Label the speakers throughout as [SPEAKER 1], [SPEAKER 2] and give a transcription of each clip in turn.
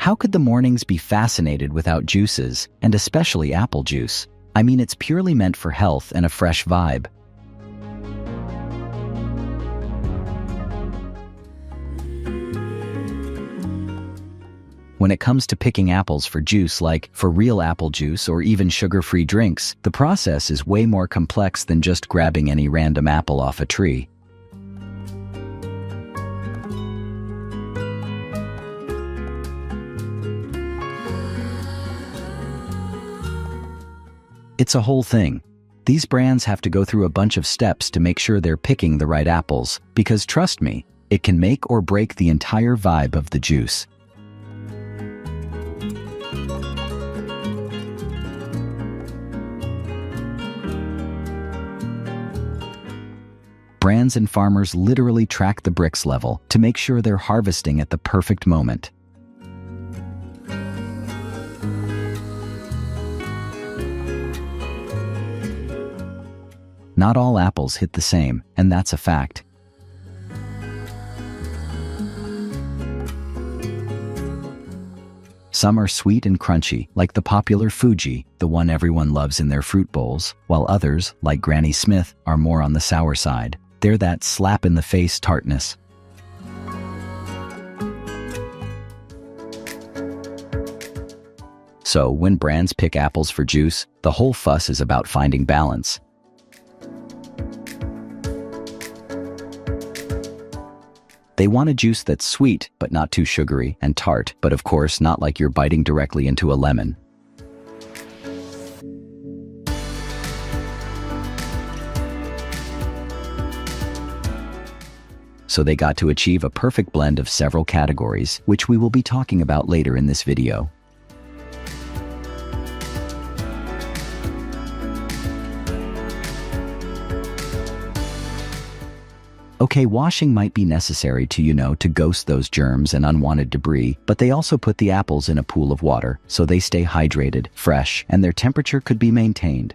[SPEAKER 1] How could the mornings be fascinated without juices, and especially apple juice? I mean, it's purely meant for health and a fresh vibe. When it comes to picking apples for juice, like for real apple juice or even sugar-free drinks, the process is way more complex than just grabbing any random apple off a tree. It's a whole thing. These brands have to go through a bunch of steps to make sure they're picking the right apples, because trust me, it can make or break the entire vibe of the juice. Brands and farmers literally track the bricks level to make sure they're harvesting at the perfect moment. Not all apples hit the same, and that's a fact. Some are sweet and crunchy, like the popular Fuji, the one everyone loves in their fruit bowls, while others, like Granny Smith, are more on the sour side. They're that slap-in-the-face tartness. So, when brands pick apples for juice, the whole fuss is about finding balance. They want a juice that's sweet, but not too sugary, and tart, but of course not like you're biting directly into a lemon. So they got to achieve a perfect blend of several categories, which we will be talking about later in this video. Okay, washing might be necessary to ghost those germs and unwanted debris, but they also put the apples in a pool of water, so they stay hydrated, fresh, and their temperature could be maintained.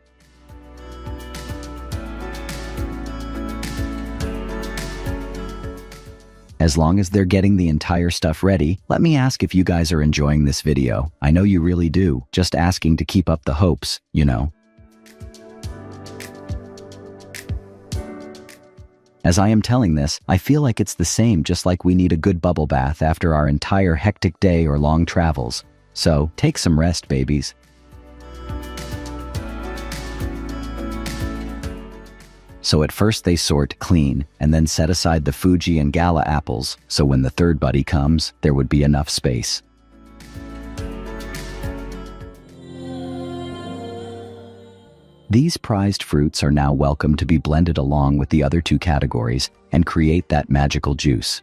[SPEAKER 1] As long as they're getting the entire stuff ready, let me ask if you guys are enjoying this video. I know you really do, just asking to keep up the hopes, As I am telling this, I feel like it's the same, just like we need a good bubble bath after our entire hectic day or long travels. So, take some rest, babies. So at first they sort, clean, and then set aside the Fuji and Gala apples, so when the third buddy comes, there would be enough space. These prized fruits are now welcome to be blended along with the other two categories and create that magical juice.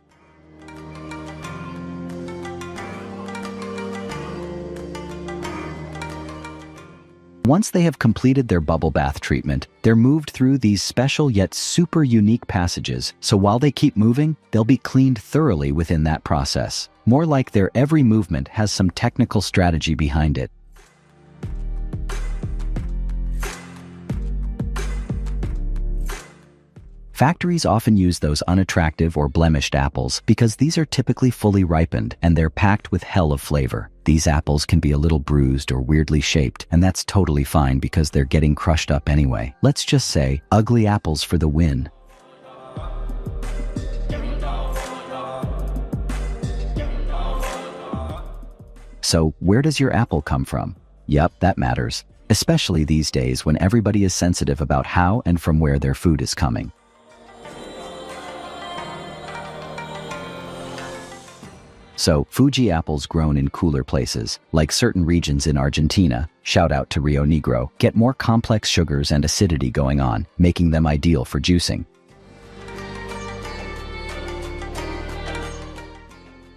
[SPEAKER 1] Once they have completed their bubble bath treatment, they're moved through these special yet super unique passages, so while they keep moving, they'll be cleaned thoroughly within that process. More like their every movement has some technical strategy behind it. Factories often use those unattractive or blemished apples because these are typically fully ripened and they're packed with hell of flavor. These apples can be a little bruised or weirdly shaped, and that's totally fine because they're getting crushed up anyway. Let's just say, ugly apples for the win. So, where does your apple come from? Yep, that matters. Especially these days when everybody is sensitive about how and from where their food is coming. So, Fuji apples grown in cooler places, like certain regions in Argentina, shout out to Rio Negro, get more complex sugars and acidity going on, making them ideal for juicing.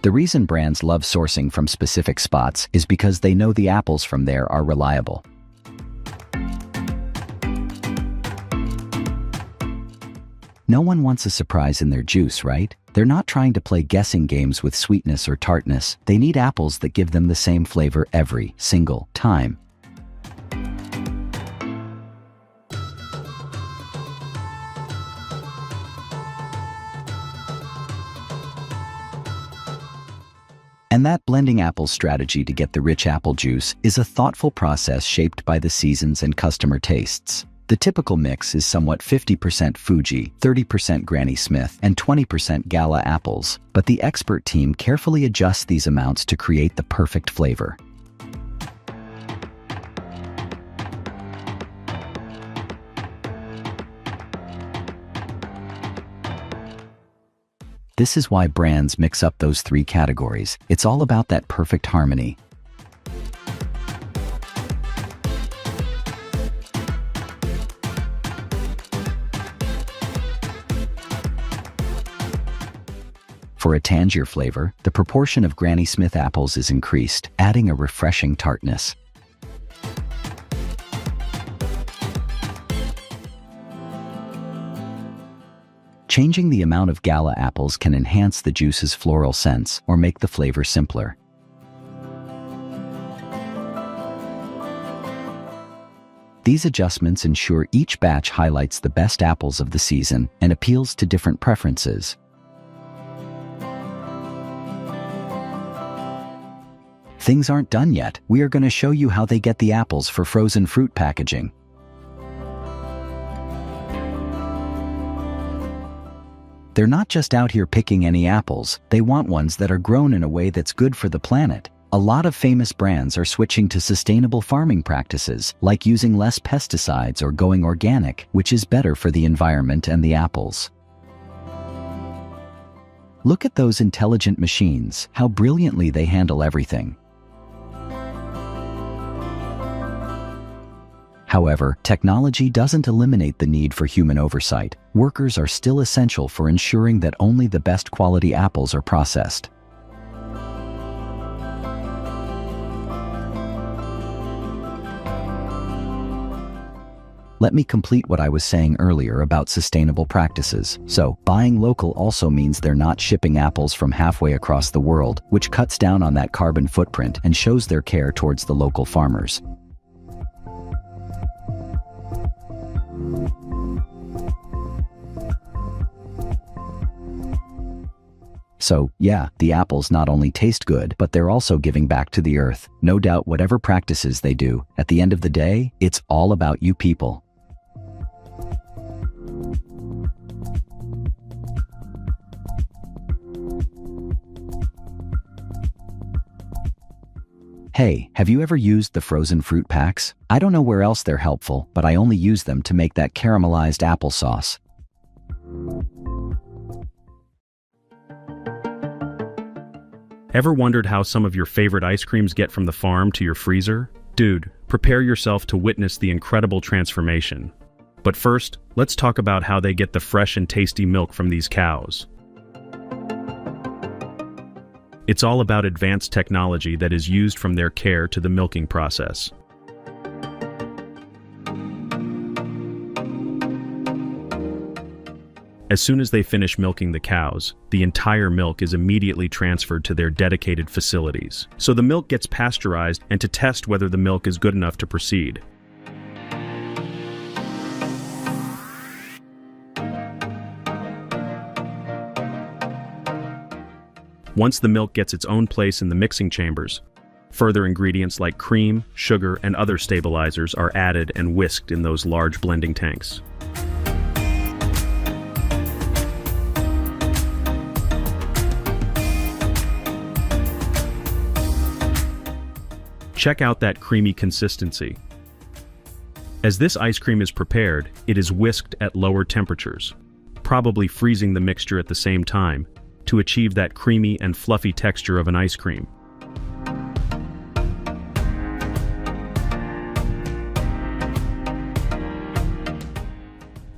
[SPEAKER 1] The reason brands love sourcing from specific spots is because they know the apples from there are reliable. No one wants a surprise in their juice, right? They're not trying to play guessing games with sweetness or tartness. They need apples that give them the same flavor every single time. And that blending apples strategy to get the rich apple juice is a thoughtful process shaped by the seasons and customer tastes. The typical mix is somewhat 50% Fuji, 30% Granny Smith, and 20% Gala apples, but the expert team carefully adjusts these amounts to create the perfect flavor. This is why brands mix up those three categories. It's all about that perfect harmony. For a tangier flavor, the proportion of Granny Smith apples is increased, adding a refreshing tartness. Changing the amount of Gala apples can enhance the juice's floral sense or make the flavor simpler. These adjustments ensure each batch highlights the best apples of the season and appeals to different preferences. Things aren't done yet. We are going to show you how they get the apples for frozen fruit packaging. They're not just out here picking any apples, they want ones that are grown in a way that's good for the planet. A lot of famous brands are switching to sustainable farming practices, like using less pesticides or going organic, which is better for the environment and the apples. Look at those intelligent machines, how brilliantly they handle everything. However, technology doesn't eliminate the need for human oversight. Workers are still essential for ensuring that only the best quality apples are processed. Let me complete what I was saying earlier about sustainable practices. So, buying local also means they're not shipping apples from halfway across the world, which cuts down on that carbon footprint and shows their care towards the local farmers. So, yeah, the apples not only taste good, but they're also giving back to the earth. No doubt whatever practices they do, at the end of the day, it's all about you people. Hey, have you ever used the frozen fruit packs? I don't know where else they're helpful, but I only use them to make that caramelized applesauce.
[SPEAKER 2] Ever wondered how some of your favorite ice creams get from the farm to your freezer? Dude, prepare yourself to witness the incredible transformation. But first, let's talk about how they get the fresh and tasty milk from these cows. It's all about advanced technology that is used from their care to the milking process. As soon as they finish milking the cows, the entire milk is immediately transferred to their dedicated facilities. So the milk gets pasteurized and to test whether the milk is good enough to proceed. Once the milk gets its own place in the mixing chambers, further ingredients like cream, sugar, and other stabilizers are added and whisked in those large blending tanks. Check out that creamy consistency. As this ice cream is prepared, it is whisked at lower temperatures, probably freezing the mixture at the same time, to achieve that creamy and fluffy texture of an ice cream.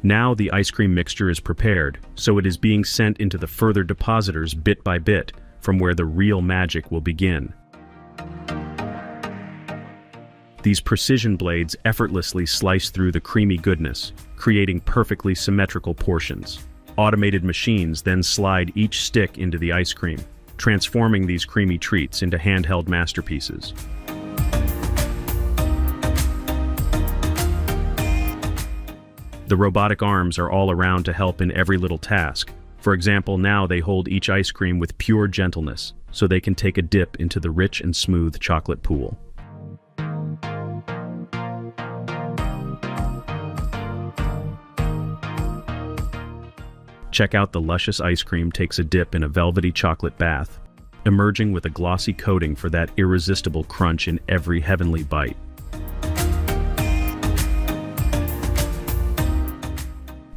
[SPEAKER 2] Now the ice cream mixture is prepared, so it is being sent into the further depositors bit by bit, from where the real magic will begin. These precision blades effortlessly slice through the creamy goodness, creating perfectly symmetrical portions. Automated machines then slide each stick into the ice cream, transforming these creamy treats into handheld masterpieces. The robotic arms are all around to help in every little task, For example, now they hold each ice cream with pure gentleness, so they can take a dip into the rich and smooth chocolate pool. Check out the luscious ice cream takes a dip in a velvety chocolate bath, emerging with a glossy coating for that irresistible crunch in every heavenly bite.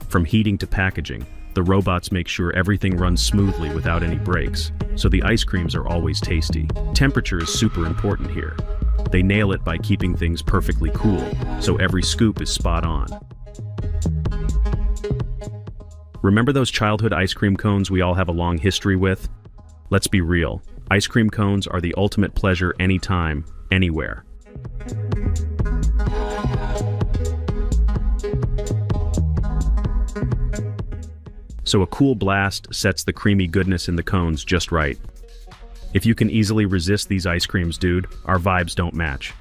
[SPEAKER 2] From heating to packaging, the robots make sure everything runs smoothly without any breaks, so the ice creams are always tasty. Temperature is super important here. They nail it by keeping things perfectly cool, so every scoop is spot on. Remember those childhood ice cream cones we all have a long history with? Let's be real, ice cream cones are the ultimate pleasure anytime, anywhere. So a cool blast sets the creamy goodness in the cones just right. If you can easily resist these ice creams, dude, our vibes don't match.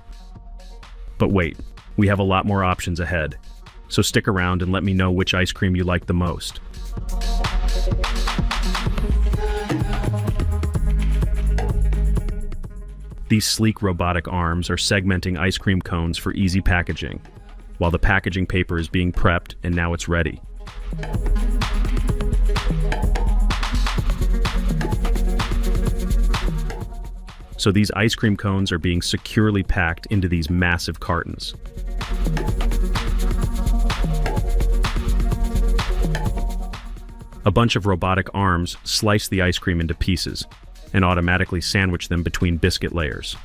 [SPEAKER 2] But wait, we have a lot more options ahead. So stick around and let me know which ice cream you like the most. These sleek robotic arms are segmenting ice cream cones for easy packaging, while the packaging paper is being prepped and now it's ready. So these ice cream cones are being securely packed into these massive cartons. A bunch of robotic arms slice the ice cream into pieces and automatically sandwich them between biscuit layers.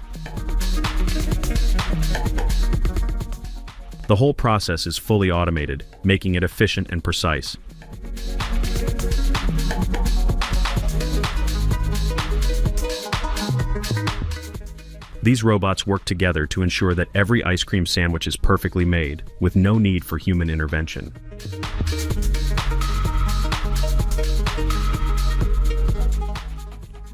[SPEAKER 2] The whole process is fully automated, making it efficient and precise. These robots work together to ensure that every ice cream sandwich is perfectly made, with no need for human intervention.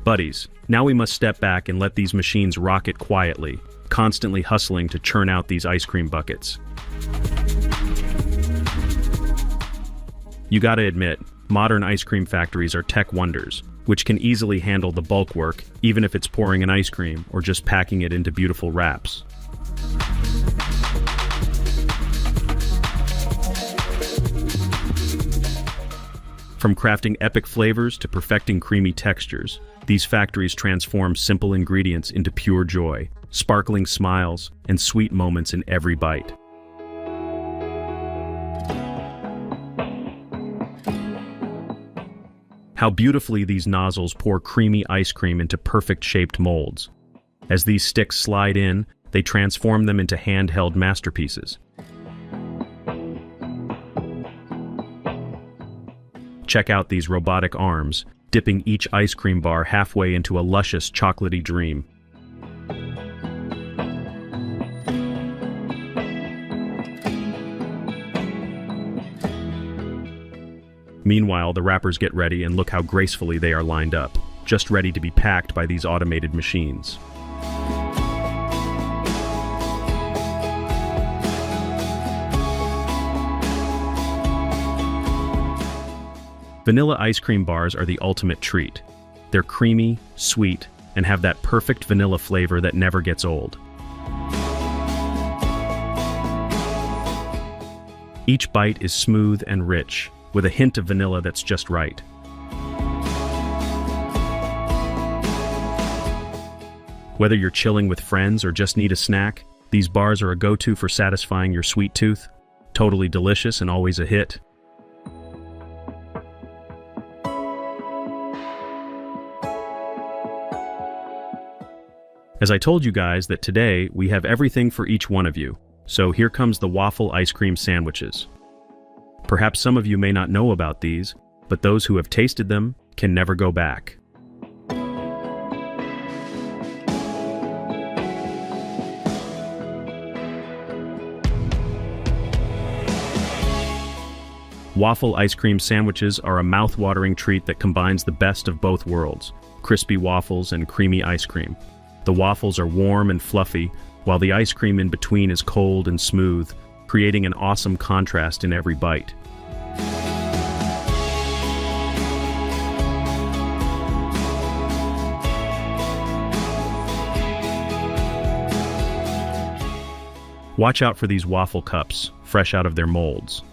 [SPEAKER 2] Buddies, now we must step back and let these machines rocket quietly, constantly hustling to churn out these ice cream buckets. You gotta admit, modern ice cream factories are tech wonders, which can easily handle the bulk work, even if it's pouring an ice cream or just packing it into beautiful wraps. From crafting epic flavors to perfecting creamy textures, these factories transform simple ingredients into pure joy, sparkling smiles, and sweet moments in every bite. How beautifully these nozzles pour creamy ice cream into perfect-shaped molds. As these sticks slide in, they transform them into handheld masterpieces. Check out these robotic arms, dipping each ice cream bar halfway into a luscious chocolatey dream. Meanwhile, the wrappers get ready and look how gracefully they are lined up, just ready to be packed by these automated machines. Vanilla ice cream bars are the ultimate treat. They're creamy, sweet, and have that perfect vanilla flavor that never gets old. Each bite is smooth and rich, with a hint of vanilla that's just right. Whether you're chilling with friends or just need a snack, these bars are a go-to for satisfying your sweet tooth. Totally delicious and always a hit. As I told you guys that today we have everything for each one of you, so here comes the waffle ice cream sandwiches. Perhaps some of you may not know about these, but those who have tasted them can never go back. Waffle ice cream sandwiches are a mouth-watering treat that combines the best of both worlds, crispy waffles and creamy ice cream. The waffles are warm and fluffy, while the ice cream in between is cold and smooth, creating an awesome contrast in every bite. Watch out for these waffle cups, fresh out of their molds.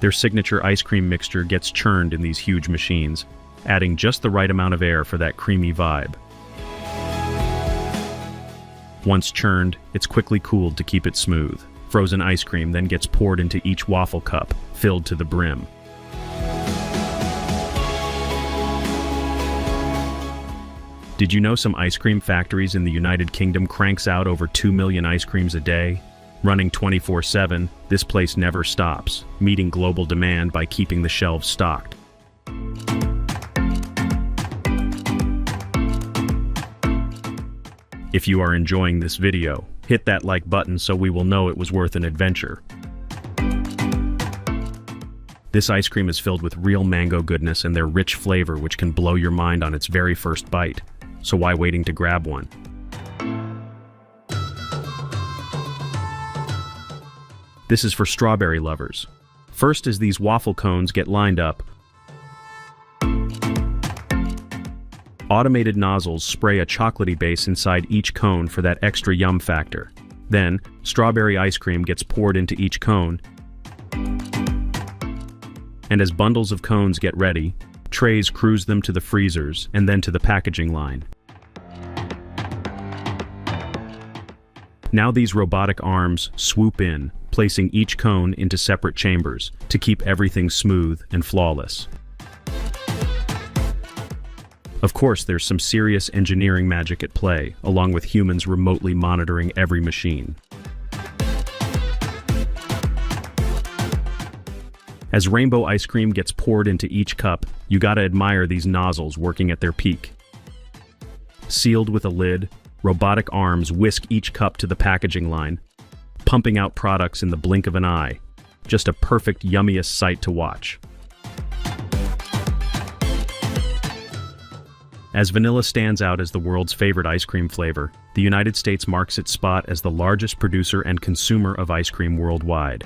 [SPEAKER 2] Their signature ice cream mixture gets churned in these huge machines, adding just the right amount of air for that creamy vibe. Once churned, it's quickly cooled to keep it smooth. Frozen ice cream then gets poured into each waffle cup, filled to the brim. Did you know some ice cream factories in the United Kingdom cranks out over 2 million ice creams a day? Running 24/7, this place never stops, meeting global demand by keeping the shelves stocked. If you are enjoying this video, hit that like button so we will know it was worth an adventure. This ice cream is filled with real mango goodness and their rich flavor, which can blow your mind on its very first bite. So why waiting to grab one? This is for strawberry lovers. First, as these waffle cones get lined up, automated nozzles spray a chocolatey base inside each cone for that extra yum factor. Then, strawberry ice cream gets poured into each cone, and as bundles of cones get ready, trays cruise them to the freezers and then to the packaging line. Now these robotic arms swoop in, placing each cone into separate chambers to keep everything smooth and flawless. Of course, there's some serious engineering magic at play, along with humans remotely monitoring every machine. As rainbow ice cream gets poured into each cup, you gotta admire these nozzles working at their peak. Sealed with a lid, robotic arms whisk each cup to the packaging line, pumping out products in the blink of an eye. Just a perfect, yummiest sight to watch. As vanilla stands out as the world's favorite ice cream flavor, the United States marks its spot as the largest producer and consumer of ice cream worldwide.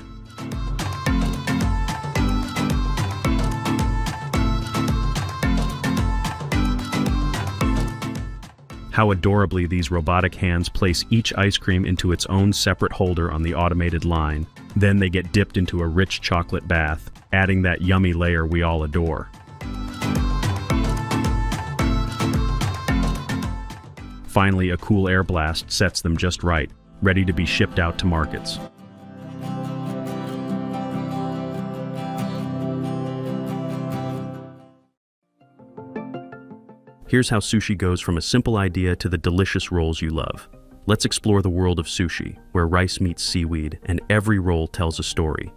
[SPEAKER 2] How adorably these robotic hands place each ice cream into its own separate holder on the automated line. Then they get dipped into a rich chocolate bath, adding that yummy layer we all adore. Finally, a cool air blast sets them just right, ready to be shipped out to markets. Here's how sushi goes from a simple idea to the delicious rolls you love. Let's explore the world of sushi, where rice meets seaweed, and every roll tells a story.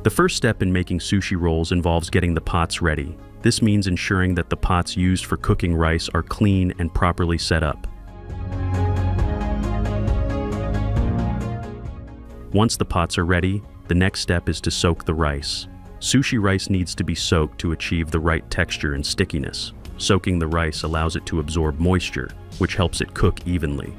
[SPEAKER 2] The first step in making sushi rolls involves getting the pots ready. This means ensuring that the pots used for cooking rice are clean and properly set up. Once the pots are ready, the next step is to soak the rice. Sushi rice needs to be soaked to achieve the right texture and stickiness. Soaking the rice allows it to absorb moisture, which helps it cook evenly.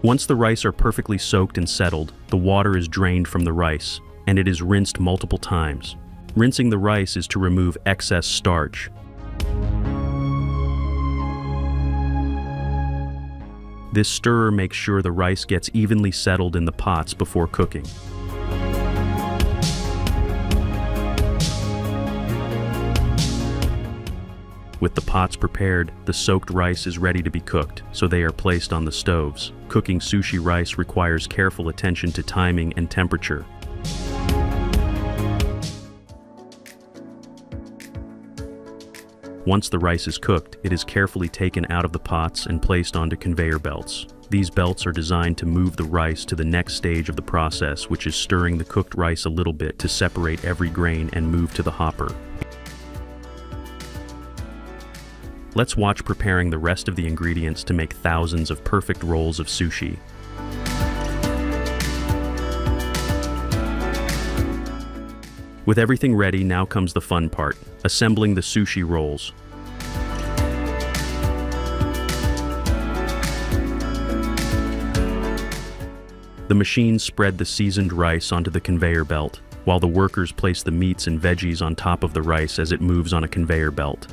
[SPEAKER 2] Once the rice are perfectly soaked and settled, the water is drained from the rice, and it is rinsed multiple times. Rinsing the rice is to remove excess starch. This stirrer makes sure the rice gets evenly settled in the pots before cooking. With the pots prepared, the soaked rice is ready to be cooked, so they are placed on the stoves. Cooking sushi rice requires careful attention to timing and temperature. Once the rice is cooked, it is carefully taken out of the pots and placed onto conveyor belts. These belts are designed to move the rice to the next stage of the process, which is stirring the cooked rice a little bit to separate every grain and move to the hopper. Let's watch preparing the rest of the ingredients to make thousands of perfect rolls of sushi. With everything ready, now comes the fun part, assembling the sushi rolls. The machines spread the seasoned rice onto the conveyor belt, while the workers place the meats and veggies on top of the rice as it moves on a conveyor belt.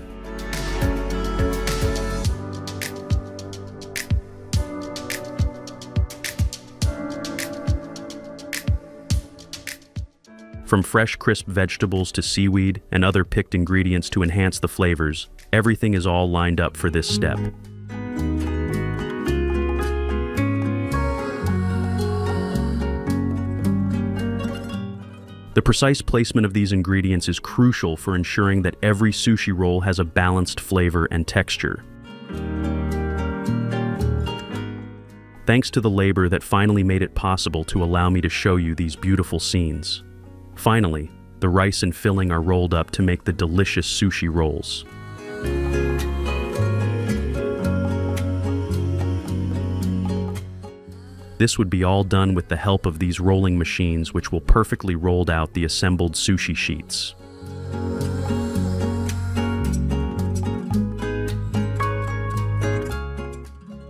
[SPEAKER 2] From fresh, crisp vegetables to seaweed and other picked ingredients to enhance the flavors, everything is all lined up for this step. The precise placement of these ingredients is crucial for ensuring that every sushi roll has a balanced flavor and texture. Thanks to the labor that finally made it possible to allow me to show you these beautiful scenes. Finally, the rice and filling are rolled up to make the delicious sushi rolls. This would be all done with the help of these rolling machines, which will perfectly roll out the assembled sushi sheets.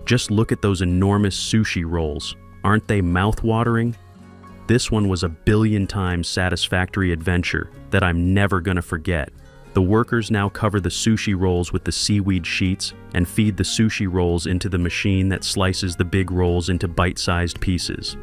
[SPEAKER 2] Just look at those enormous sushi rolls. Aren't they mouth-watering? This one was a billion times satisfactory adventure that I'm never gonna forget. The workers now cover the sushi rolls with the seaweed sheets and feed the sushi rolls into the machine that slices the big rolls into bite-sized pieces.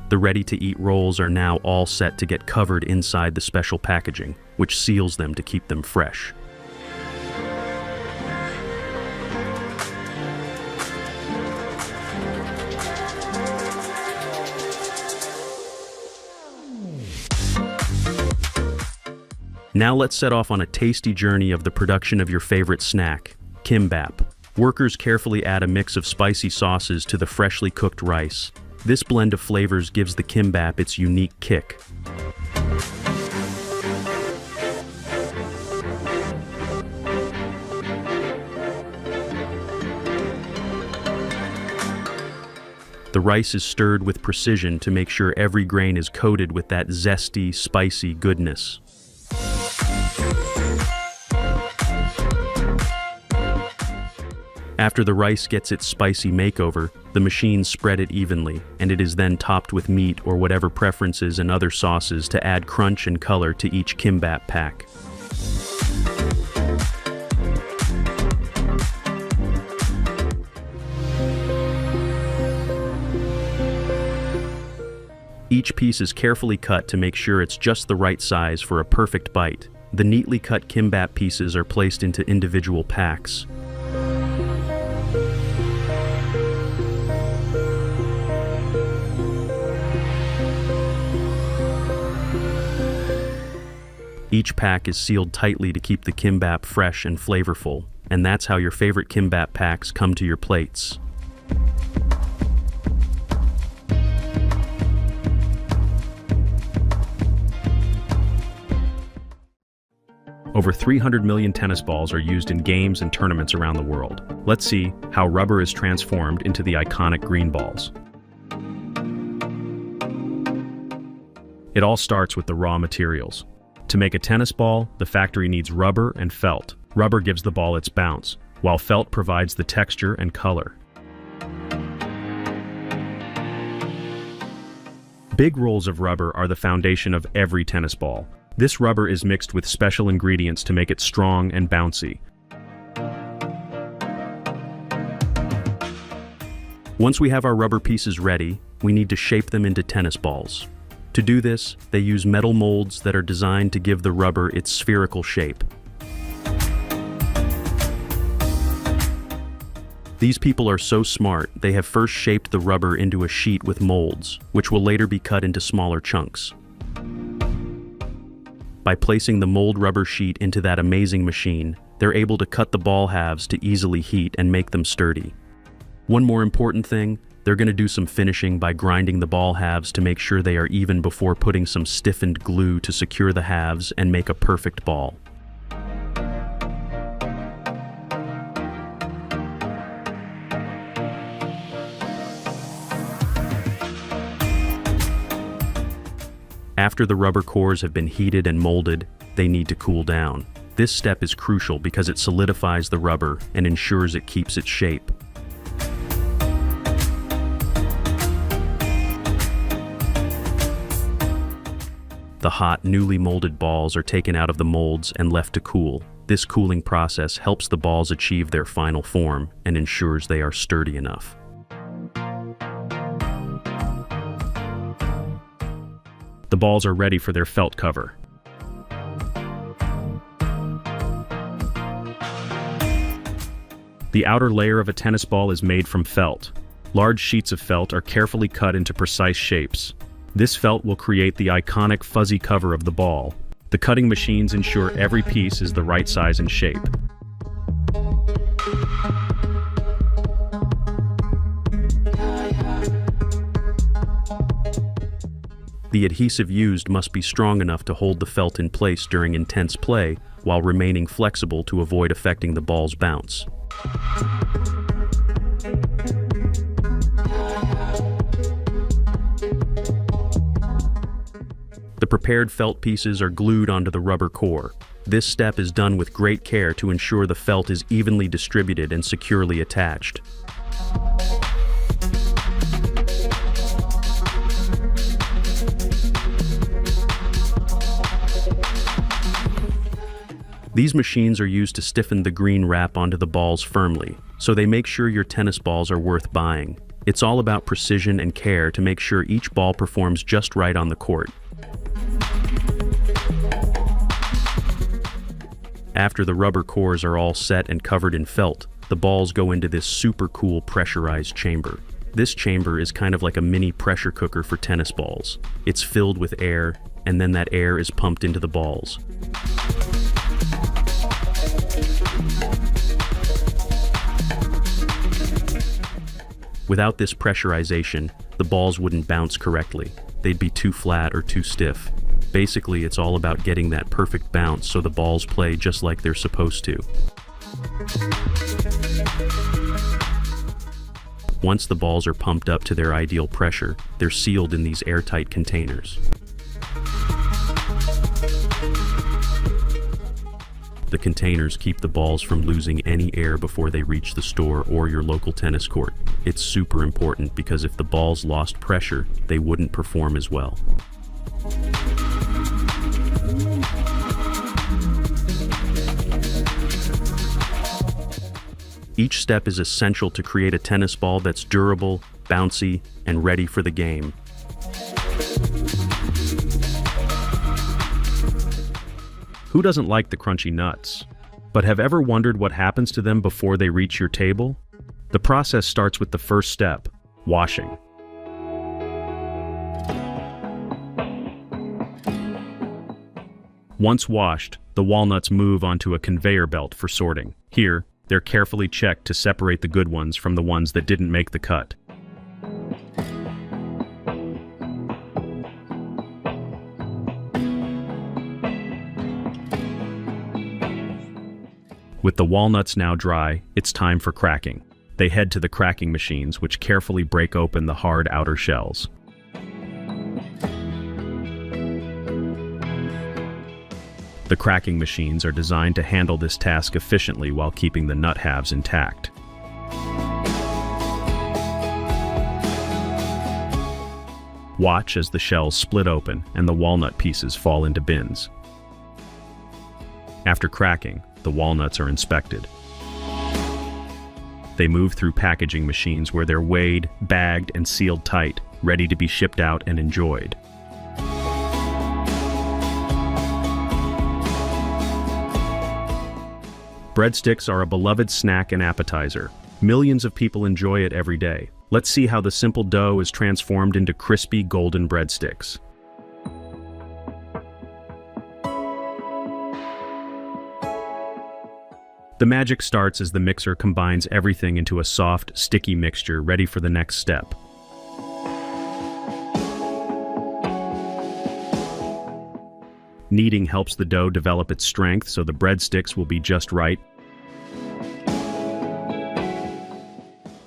[SPEAKER 2] The ready-to-eat rolls are now all set to get covered inside the special packaging, which seals them to keep them fresh. Now let's set off on a tasty journey of the production of your favorite snack, kimbap. Workers carefully add a mix of spicy sauces to the freshly cooked rice. This blend of flavors gives the kimbap its unique kick. The rice is stirred with precision to make sure every grain is coated with that zesty, spicy goodness. After the rice gets its spicy makeover, the machines spread it evenly, and it is then topped with meat or whatever preferences and other sauces to add crunch and color to each kimbap pack. Each piece is carefully cut to make sure it's just the right size for a perfect bite. The neatly cut kimbap pieces are placed into individual packs. Each pack is sealed tightly to keep the kimbap fresh and flavorful, and that's how your favorite kimbap packs come to your plates. Over 300 million tennis balls are used in games and tournaments around the world. Let's see how rubber is transformed into the iconic green balls. It all starts with the raw materials. To make a tennis ball, the factory needs rubber and felt. Rubber gives the ball its bounce, while felt provides the texture and color. Big rolls of rubber are the foundation of every tennis ball. This rubber is mixed with special ingredients to make it strong and bouncy. Once we have our rubber pieces ready, we need to shape them into tennis balls. To do this, they use metal molds that are designed to give the rubber its spherical shape. These people are so smart, they have first shaped the rubber into a sheet with molds, which will later be cut into smaller chunks. By placing the mold rubber sheet into that amazing machine, they're able to cut the ball halves to easily heat and make them sturdy. One more important thing, they're going to do some finishing by grinding the ball halves to make sure they are even before putting some stiffened glue to secure the halves and make a perfect ball. After the rubber cores have been heated and molded, they need to cool down. This step is crucial because it solidifies the rubber and ensures it keeps its shape. The hot, newly molded balls are taken out of the molds and left to cool. This cooling process helps the balls achieve their final form and ensures they are sturdy enough. The balls are ready for their felt cover. The outer layer of a tennis ball is made from felt. Large sheets of felt are carefully cut into precise shapes. This felt will create the iconic fuzzy cover of the ball. The cutting machines ensure every piece is the right size and shape. The adhesive used must be strong enough to hold the felt in place during intense play while remaining flexible to avoid affecting the ball's bounce. The prepared felt pieces are glued onto the rubber core. This step is done with great care to ensure the felt is evenly distributed and securely attached. These machines are used to stiffen the green wrap onto the balls firmly, so they make sure your tennis balls are worth buying. It's all about precision and care to make sure each ball performs just right on the court. After the rubber cores are all set and covered in felt, the balls go into this super cool pressurized chamber. This chamber is kind of like a mini pressure cooker for tennis balls. It's filled with air, and then that air is pumped into the balls. Without this pressurization, the balls wouldn't bounce correctly. They'd be too flat or too stiff. Basically, it's all about getting that perfect bounce so the balls play just like they're supposed to. Once the balls are pumped up to their ideal pressure, they're sealed in these airtight containers. The containers keep the balls from losing any air before they reach the store or your local tennis court. It's super important because if the balls lost pressure, they wouldn't perform as well. Each step is essential to create a tennis ball that's durable, bouncy, and ready for the game. Who doesn't like the crunchy nuts? But have ever wondered what happens to them before they reach your table? The process starts with the first step, washing. Once washed, the walnuts move onto a conveyor belt for sorting. Here, they're carefully checked to separate the good ones from the ones that didn't make the cut. With the walnuts now dry, it's time for cracking. They head to the cracking machines, which carefully break open the hard outer shells. The cracking machines are designed to handle this task efficiently while keeping the nut halves intact. Watch as the shells split open and the walnut pieces fall into bins. After cracking, the walnuts are inspected. They move through packaging machines where they're weighed, bagged, and sealed tight, ready to be shipped out and enjoyed. Breadsticks are a beloved snack and appetizer. Millions of people enjoy it every day. Let's see how the simple dough is transformed into crispy, golden breadsticks. The magic starts as the mixer combines everything into a soft, sticky mixture ready for the next step. Kneading helps the dough develop its strength so the breadsticks will be just right.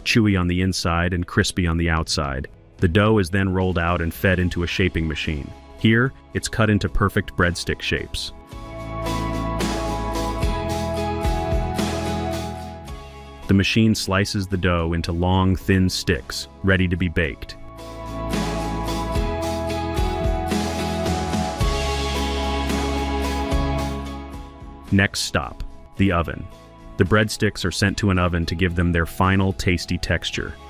[SPEAKER 2] Chewy on the inside and crispy on the outside. The dough is then rolled out and fed into a shaping machine. Here, it's cut into perfect breadstick shapes. The machine slices the dough into long, thin sticks, ready to be baked. Next stop, the oven. The breadsticks are sent to an oven to give them their final tasty texture.